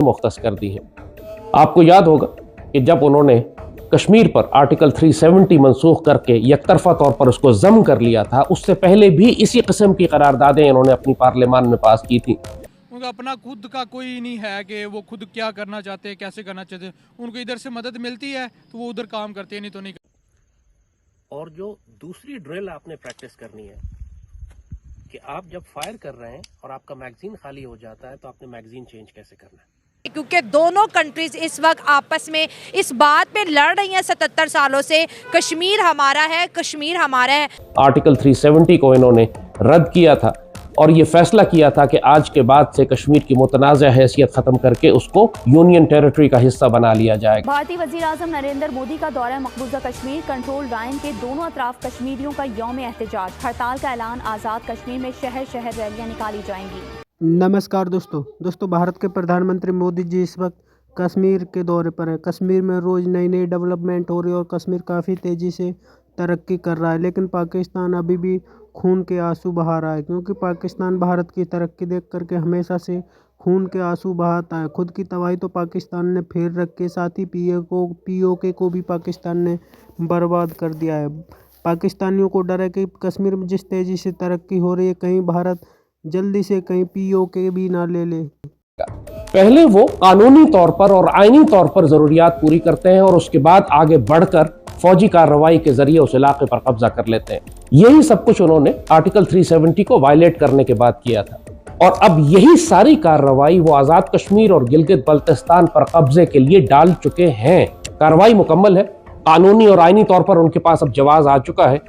मुख्तस कर दी है। आपको याद होगा कि जब उन्होंने कश्मीर पर आर्टिकल 370 मनसूख करके यकतरफा तौर पर उसको जम कर लिया था, उससे पहले भी इसी किस्म की करारदादें इन्होंने अपनी पार्लियामान में पास की थी। उनका अपना खुद का कोई नहीं है कि वो खुद क्या करना चाहते हैं, कैसे करना चाहते हैं। उनको इधर से मदद मिलती है तो वो उधर काम करते हैं, नहीं तो नहीं। और जो दूसरी ड्रिल आपने प्रैक्टिस करनी है कि आप जब फायर कर रहे हैं और आपका मैगजीन खाली हो जाता है तो आपने मैगजीन चेंज कैसे करना है, क्योंकि दोनों कंट्रीज इस वक्त आपस में इस बात पे लड़ रही हैं 77 सालों से, कश्मीर हमारा है, कश्मीर हमारा है। आर्टिकल 370 को इन्होंने रद्द किया था और ये फैसला किया था कि आज के बाद से कश्मीर की मुतनाज़ा हैसियत ख़त्म करके उसको यूनियन टेरिटरी का हिस्सा बना लिया जाएगा। भारतीय वज़ीर आज़म नरेंद्र मोदी का दौरा मकबूजा कश्मीर, कंट्रोल लाइन के दोनों अतराफ कश्मीरियों का यौम एहतजाज, हड़ताल का ऐलान, आज़ाद कश्मीर में शहर शहर रैलियाँ निकाली जाएंगी। नमस्कार दोस्तों, भारत के प्रधानमंत्री मोदी जी इस वक्त कश्मीर के दौरे पर है। कश्मीर में रोज़ नई नई डेवलपमेंट हो रही है और कश्मीर काफ़ी तेज़ी से तरक्की कर रहा है, लेकिन पाकिस्तान अभी भी खून के आंसू बहा रहा है, क्योंकि पाकिस्तान भारत की तरक्की देख करके हमेशा से खून के आंसू बहाता है। खुद की तबाही तो पाकिस्तान ने फेर रखी, साथ ही POK को भी पाकिस्तान ने बर्बाद कर दिया है। पाकिस्तानियों को डर है कि कश्मीर में जिस तेज़ी से तरक्की हो रही है, कहीं भारत जल्दी से कहीं POK भी ना ले ले। पहले वो कानूनी तौर पर और आईनी तौर पर ज़रूरियात पूरी करते हैं और उसके बाद आगे बढ़कर फौजी कार्रवाई के जरिए उस इलाके पर कब्जा कर लेते हैं। यही सब कुछ उन्होंने आर्टिकल 370 को वायलेट करने के बाद किया था और अब यही सारी कार्रवाई वो आज़ाद कश्मीर और गिलगित बल्तिस्तान पर कब्जे के लिए डाल चुके हैं। कार्रवाई मुकम्मल है, कानूनी और आईनी तौर पर उनके पास अब जवाब आ चुका है।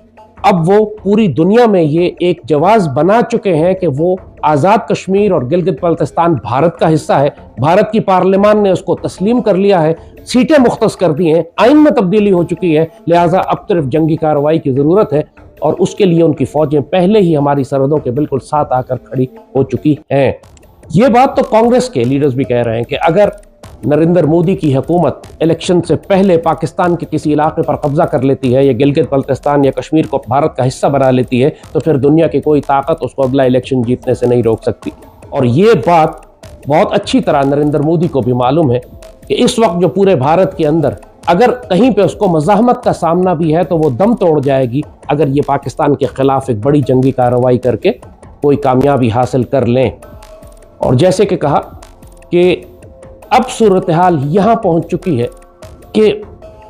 अब वो पूरी दुनिया में ये एक जवाब बना चुके हैं कि वो आज़ाद कश्मीर और गिलगित बल्तिस्तान भारत का हिस्सा है। भारत की पार्लियामान ने उसको तस्लीम कर लिया है, सीटें मुख्तस कर दी हैं, आइन में तब्दीली हो चुकी है, लिहाजा अब सिर्फ जंगी कार्रवाई की ज़रूरत है और उसके लिए उनकी फौजें पहले ही हमारी सरहदों के बिल्कुल साथ आकर खड़ी हो चुकी हैं। ये बात तो कांग्रेस के लीडर्स भी कह रहे हैं कि अगर नरेंद्र मोदी की हुकूमत इलेक्शन से पहले पाकिस्तान के किसी इलाके पर कब्जा कर लेती है या गिलगित बल्तिस्तान या कश्मीर को भारत का हिस्सा बना लेती है तो फिर दुनिया की कोई ताकत उसको अगला इलेक्शन जीतने से नहीं रोक सकती। और ये बात बहुत अच्छी तरह नरेंद्र मोदी को भी मालूम है कि इस वक्त जो पूरे भारत के अंदर अगर कहीं पे उसको मज़ाहमत का सामना भी है तो वो दम तोड़ जाएगी अगर ये पाकिस्तान के खिलाफ एक बड़ी जंगी कार्रवाई करके कोई कामयाबी हासिल कर लें। और जैसे कि कहा कि अब सूरत हाल यहाँ पहुँच चुकी है कि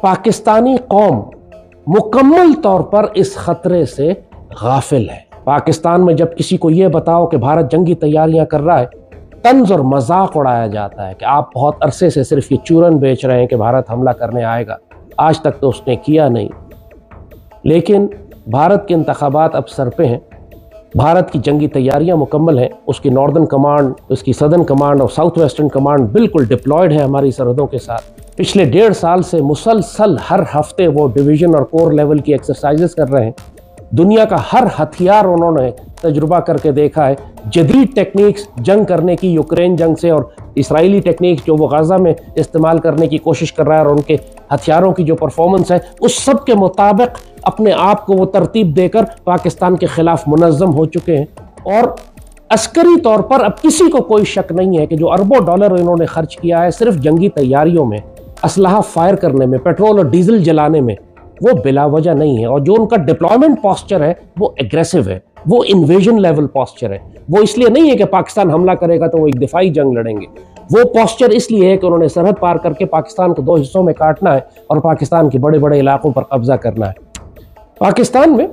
पाकिस्तानी कौम मुकम्मल तौर पर इस खतरे से गाफिल है। पाकिस्तान में जब किसी को ये बताओ कि भारत जंगी तैयारियां कर रहा है, तंज और मजाक उड़ाया जाता है कि आप बहुत अरसे से सिर्फ ये चूरन बेच रहे हैं कि भारत हमला करने आएगा, आज तक तो उसने किया नहीं। लेकिन भारत के इंतखाबात अब सर पे हैं, भारत की जंगी तैयारियां मुकम्मल हैं, उसकी नॉर्दर्न कमांड, उसकी सदर्न कमांड और साउथ वेस्टर्न कमांड बिल्कुल डिप्लॉयड है हमारी सरहदों के साथ। पिछले 1.5 साल से मुसलसल हर हफ्ते वो डिवीजन और कोर लेवल की एक्सरसाइजेस कर रहे हैं। दुनिया का हर हथियार उन्होंने तजुर्बा करके देखा है। जदीद टेक्निक्स जंग करने की यूक्रेन जंग से और इसराइली टेक्निक्स जो वो गाज़ा में इस्तेमाल करने की कोशिश कर रहा है और उनके हथियारों की जो परफॉर्मेंस है उस सब के मुताबिक अपने आप को वो तरतीब देकर पाकिस्तान के खिलाफ मुनज़्ज़म हो चुके हैं। और अस्करी तौर पर अब किसी को कोई शक नहीं है कि जो अरबों डॉलर इन्होंने खर्च किया है सिर्फ जंगी तैयारियों में, असलहा फायर करने में, पेट्रोल और डीजल जलाने में, वो बिला वजह नहीं है। और जो उनका डिप्लॉयमेंट पॉस्चर है वो एग्रेसिव है, वो इन्वेजन लेवल पॉस्चर है। वो इसलिए नहीं है कि पाकिस्तान हमला करेगा तो वो एक दिफाई जंग लड़ेंगे, वो पॉस्चर इसलिए है कि उन्होंने सरहद पार करके पाकिस्तान को 2 हिस्सों में काटना है और पाकिस्तान के बड़े बड़े इलाकों पर कब्जा करना है। पाकिस्तान में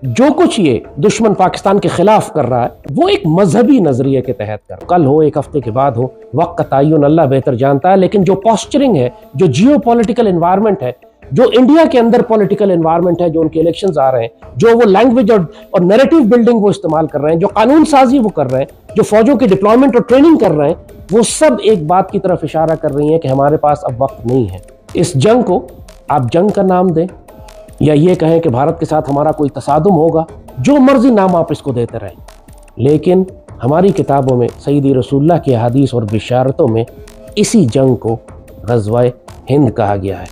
जो कुछ ये दुश्मन पाकिस्तान के खिलाफ कर रहा है वो एक मजहबी नजरिए के तहत कर, कल हो, एक हफ्ते के बाद हो, वक्त का तयन अल्लाह बेहतर जानता है। लेकिन जो पॉस्चरिंग है, जो जियो पॉलिटिकल एनवायरनमेंट है, जो इंडिया के अंदर पॉलिटिकल एनवायरनमेंट है, जो उनके इलेक्शंस आ रहे हैं, जो वो लैंग्वेज और नैरेटिव बिल्डिंग वो इस्तेमाल कर रहे हैं, जो कानून साजी वो कर रहे हैं, जो फौजों की डिप्लॉयमेंट और ट्रेनिंग कर रहे हैं, वो सब एक बात की तरफ इशारा कर रही है कि हमारे पास अब वक्त नहीं है। इस जंग को आप जंग का नाम दें या ये कहें कि भारत के साथ हमारा कोई तसादुम होगा, जो मर्जी नाम आप इसको देते रहें, लेकिन हमारी किताबों में सईदी रसूलुल्लाह की हदीस और बिशारतों में इसी जंग को ग़ज़वा-ए हिंद कहा गया है।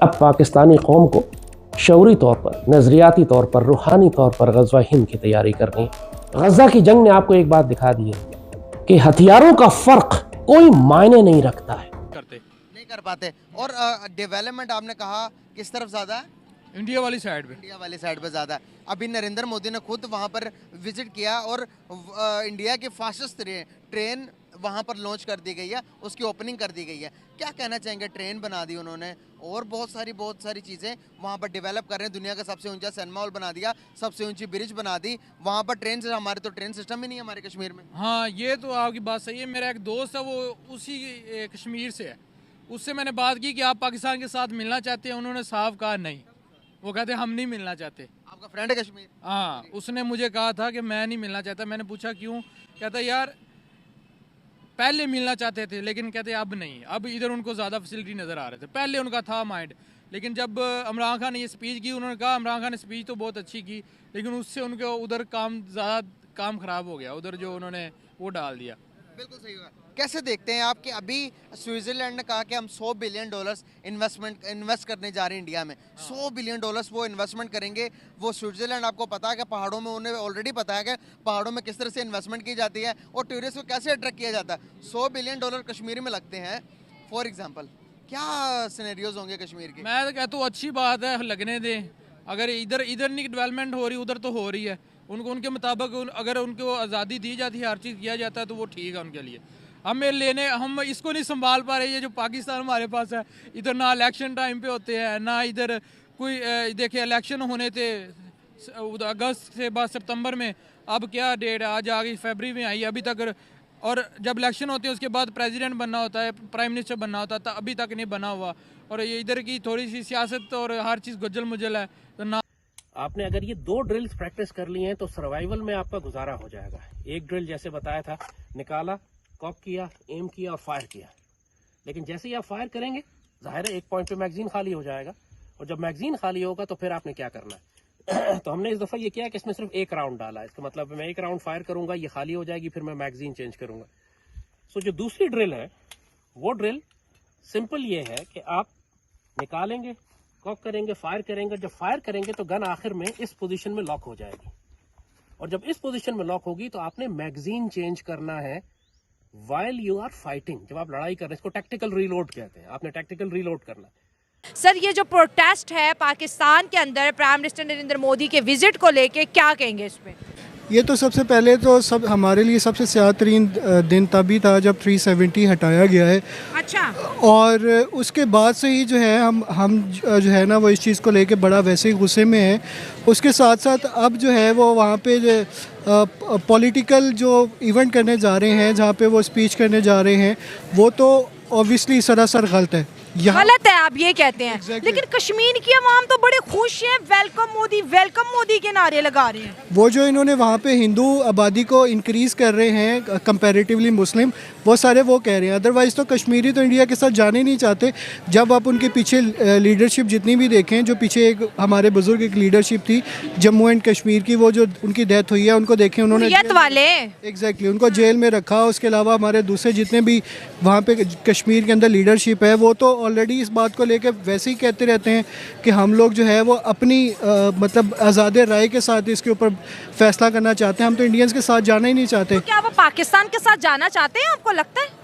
अब पाकिस्तानी कौम को शऊरी तौर पर, नज़रियाती तौर पर, रूहानी तौर पर ग़ज़वा-ए हिंद की तैयारी करनी है। गज़ा की जंग ने आपको एक बात दिखा दी है कि हथियारों का फ़र्क कोई मायने नहीं रखता है। करते नहीं कर पाते। और डेवलपमेंट आपने कहा किस तरफ ज़्यादा है? इंडिया वाली साइड पे। इंडिया वाली साइड पे ज़्यादा है। अभी नरेंद्र मोदी ने खुद वहाँ पर विजिट किया और इंडिया की फास्टेस्ट ट्रेन वहाँ पर लॉन्च कर दी गई है, उसकी ओपनिंग कर दी गई है। क्या कहना चाहेंगे? ट्रेन बना दी उन्होंने और बहुत सारी चीज़ें वहाँ पर डेवलप कर रहे हैं। दुनिया का सबसे ऊंचा सिनेमा हॉल बना दिया, सबसे ऊंची ब्रिज बना दी वहाँ पर। ट्रेन से हमारे तो ट्रेन सिस्टम ही नहीं है हमारे कश्मीर में। हाँ, ये तो आपकी बात सही है। मेरा एक दोस्त है, वो उसी कश्मीर से है। उससे मैंने बात की कि आप पाकिस्तान के साथ मिलना चाहते हैं, उन्होंने साफ कहा नहीं। वो कहते हम नहीं मिलना चाहते। आपका फ्रेंड है कश्मीर? हाँ, उसने मुझे कहा था कि मैं नहीं मिलना चाहता। मैंने पूछा क्यों? कहता यार पहले मिलना चाहते थे लेकिन कहते अब नहीं, अब इधर उनको ज़्यादा फैसिलिटी नज़र आ रहे थे। पहले उनका था माइंड, लेकिन जब इमरान खान ने ये स्पीच की, उन्होंने कहा इमरान खान ने स्पीच तो बहुत अच्छी की लेकिन उससे उनके उधर काम ख़राब हो गया, उधर जो उन्होंने वो डाल दिया। बिल्कुल सही हुआ। कैसे देखते हैं आप कि अभी स्विट्जरलैंड ने कहा कि हम $100 बिलियन इन्वेस्ट करने जा रहे हैं इंडिया में। $100 बिलियन वो इन्वेस्टमेंट करेंगे। वो स्विट्जरलैंड, आपको पता है कि पहाड़ों में, उन्हें ऑलरेडी पता है कि पहाड़ों में किस तरह से इन्वेस्टमेंट की जाती है और टूरिस्ट को कैसे अट्रैक्ट किया जाता है। $100 बिलियन कश्मीर में लगते हैं फॉर एग्जाम्पल। क्या सिनेरियोज होंगे कश्मीर के? मैं तो कहता हूँ अच्छी बात है, लगने दें। अगर इधर नहीं डेवलपमेंट हो रही, उधर तो हो रही है। उनके मुताबिक अगर उनको आज़ादी दी जाती है, हर चीज़ किया जाता है तो वो ठीक है उनके लिए। हम इसको नहीं संभाल पा रहे। ये जो पाकिस्तान हमारे पास है, इधर ना इलेक्शन टाइम पे होते हैं, ना इधर कोई देखिए इलेक्शन होने थे अगस्त से बाद सितंबर में, अब क्या डेट है, आज आ गई फरवरी में आई अभी तक। और जब इलेक्शन होते हैं उसके बाद प्रेसिडेंट बनना होता है, प्राइम मिनिस्टर बनना होता है, अभी तक नहीं बना हुआ। और ये इधर की थोड़ी सी सियासत और हर चीज़ गुज्जल मुज्जल है तो ना। आपने अगर ये 2 ड्रिल्स प्रैक्टिस कर ली हैं तो सर्वाइवल में आपका गुजारा हो जाएगा। एक ड्रिल जैसे बताया था, निकाला, कॉक किया, एम किया और फायर किया। लेकिन जैसे ही आप फायर करेंगे, जाहिर है एक पॉइंट पे मैगजीन खाली हो जाएगा और जब मैगजीन खाली होगा तो फिर आपने क्या करना है। तो हमने इस दफ़ा ये किया कि इसमें सिर्फ 1 राउंड डाला है। इसका मतलब मैं 1 राउंड फायर करूंगा, ये खाली हो जाएगी, फिर मैं मैगजीन चेंज करूंगा। सो जो दूसरी ड्रिल है वो ड्रिल सिंपल ये है कि आप निकालेंगे, कॉक करेंगे, फायर करेंगे। जब फायर करेंगे तो गन आखिर में इस पोजीशन में लॉक हो जाएगी और जब इस पोजीशन में लॉक होगी तो आपने मैगजीन चेंज करना है while you are fighting। जब आप लड़ाई कर रहे हैं, इसको टैक्टिकल रीलोड कहते हैं। आपने टैक्टिकल रीलोड करना है। सर, ये जो प्रोटेस्ट है पाकिस्तान के अंदर प्राइम मिनिस्टर नरेंद्र मोदी के विजिट को लेके, क्या कहेंगे इस पे? ये तो सबसे पहले तो हमारे लिए सबसे स्यातरीन दिन तभी था जब 370 हटाया गया है। अच्छा। और उसके बाद से ही जो है हम जो है ना वो इस चीज़ को लेके बड़ा वैसे ही गुस्से में है। उसके साथ साथ अब जो है वो वहाँ पे जो पॉलिटिकल जो इवेंट करने जा रहे हैं, जहाँ पे वो स्पीच करने जा रहे हैं, वो तो ऑब्वियसली सरासर गलत है। गलत है आप ये कहते हैं। Exactly। लेकिन कश्मीर की आवाम तो बड़े खुश हैं, वेलकम मोदी के नारे लगा रहे हैं। वो जो इन्होंने वहाँ पे हिंदू आबादी को इंक्रीज़ कर रहे हैं कंपैरेटिवली मुस्लिम, वो सारे वो कह रहे हैं। अदरवाइज़ तो कश्मीरी तो इंडिया के साथ जाने नहीं चाहते। जब आप उनके पीछे लीडरशिप जितनी भी देखें, जो पीछे एक हमारे बुजुर्ग एक लीडरशिप थी जम्मू एंड कश्मीर की, वो जो उनकी डेथ हुई है, उनको देखें उन्होंने एग्जैक्टली उनको जेल में रखा। उसके अलावा हमारे दूसरे जितने भी वहाँ पे कश्मीर के अंदर लीडरशिप है, वो तो ऑलरेडी इस बात को लेकर वैसे ही कहते रहते हैं कि हम लोग जो है वो अपनी मतलब आज़ाद राय के साथ इसके ऊपर फैसला करना चाहते हैं। हम तो इंडियंस के साथ जाना ही नहीं चाहते। तो क्या वो पाकिस्तान के साथ जाना चाहते हैं, आपको लगता है?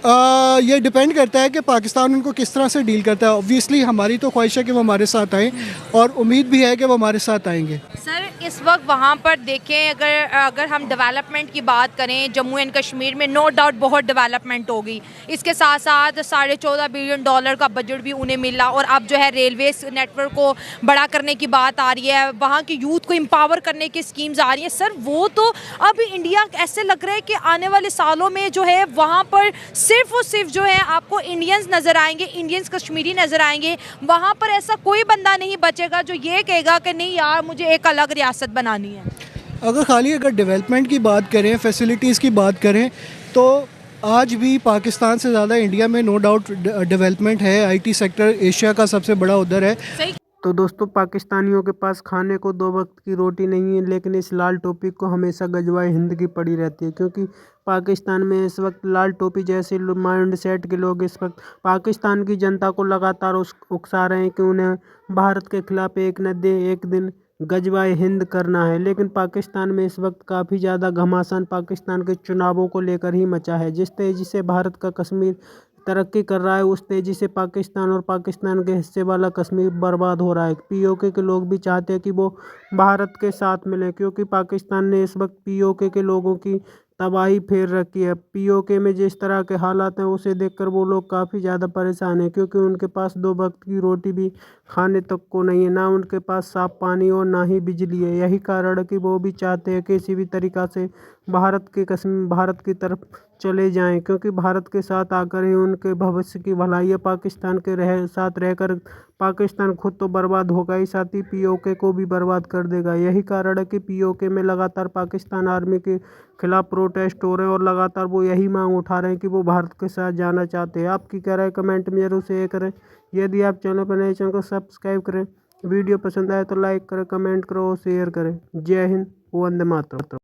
ये डिपेंड करता है कि पाकिस्तान उनको किस तरह से डील करता है। ऑब्वियसली हमारी तो ख्वाहिश है कि वो हमारे साथ आएँ और उम्मीद भी है कि वो हमारे साथ आएंगे। सर, इस वक्त वहाँ पर देखें, अगर हम डेवलपमेंट की बात करें, जम्मू एंड कश्मीर में नो डाउट बहुत डेवलपमेंट होगी। इसके साथ साथ $14.5 बिलियन का बजट भी उन्हें मिला और अब जो है रेलवे नेटवर्क को बड़ा करने की बात आ रही है, वहाँ की यूथ को एम्पावर करने की स्कीम्स आ रही हैं। सर, वो तो अब इंडिया ऐसे लग रहा है कि आने वाले सालों में जो है वहाँ पर सिर्फ और सिर्फ जो है आपको इंडियंस नज़र आएंगे, इंडियंस कश्मीरी नज़र आएंगे। वहाँ पर ऐसा कोई बंदा नहीं बचेगा जो ये कहेगा कि नहीं यार मुझे एक अलग रियासत बनानी है। अगर डेवलपमेंट की बात करें, फैसिलिटीज़ की बात करें, तो आज भी पाकिस्तान से ज़्यादा इंडिया में नो डाउट डेवलपमेंट है। आईटी सेक्टर एशिया का सबसे बड़ा उधर है। सही। तो दोस्तों, पाकिस्तानियों के पास खाने को 2 वक्त की रोटी नहीं है, लेकिन इस लाल टोपी को हमेशा गजवाए हिंद की पड़ी रहती है, क्योंकि पाकिस्तान में इस वक्त लाल टोपी जैसे माइंड सेट के लोग इस वक्त पाकिस्तान की जनता को लगातार उकसा रहे हैं कि उन्हें भारत के खिलाफ एक न दे, एक दिन गजवाए हिंद करना है। लेकिन पाकिस्तान में इस वक्त काफ़ी ज़्यादा घमासान पाकिस्तान के चुनावों को लेकर ही मचा है। जिस तेज़ी से भारत का कश्मीर तरक्की कर रहा है, उस तेज़ी से पाकिस्तान और पाकिस्तान के हिस्से वाला कश्मीर बर्बाद हो रहा है। पीओके के लोग भी चाहते हैं कि वो भारत के साथ मिलें, क्योंकि पाकिस्तान ने इस वक्त पीओके के लोगों की तबाही फेर रखी है। पीओके में जिस तरह के हालात हैं, उसे देखकर वो लोग काफ़ी ज़्यादा परेशान हैं, क्योंकि उनके पास 2 वक्त की रोटी भी खाने तक को नहीं है, ना उनके पास साफ पानी और ना ही बिजली है। यही कारण है कि वो भी चाहते हैं कि किसी भी तरीक़ा से भारत की तरफ चले जाएं, क्योंकि भारत के साथ आकर ही उनके भविष्य की भलाई है। पाकिस्तान के साथ रहकर पाकिस्तान खुद तो बर्बाद होगा ही, साथ ही पीओके को भी बर्बाद कर देगा। यही कारण है कि पीओके में लगातार पाकिस्तान आर्मी के खिलाफ प्रोटेस्ट हो रहे हैं और लगातार वो यही मांग उठा रहे हैं कि वो भारत के साथ जाना चाहते हैं। आपकी क्या राय कमेंट में जरूर शेयर करें। यदि आप चैनल पर नए, चैनल को सब्सक्राइब करें। वीडियो पसंद आए तो लाइक करें, कमेंट करो और शेयर करें। जय हिंद, वंदे मातरम।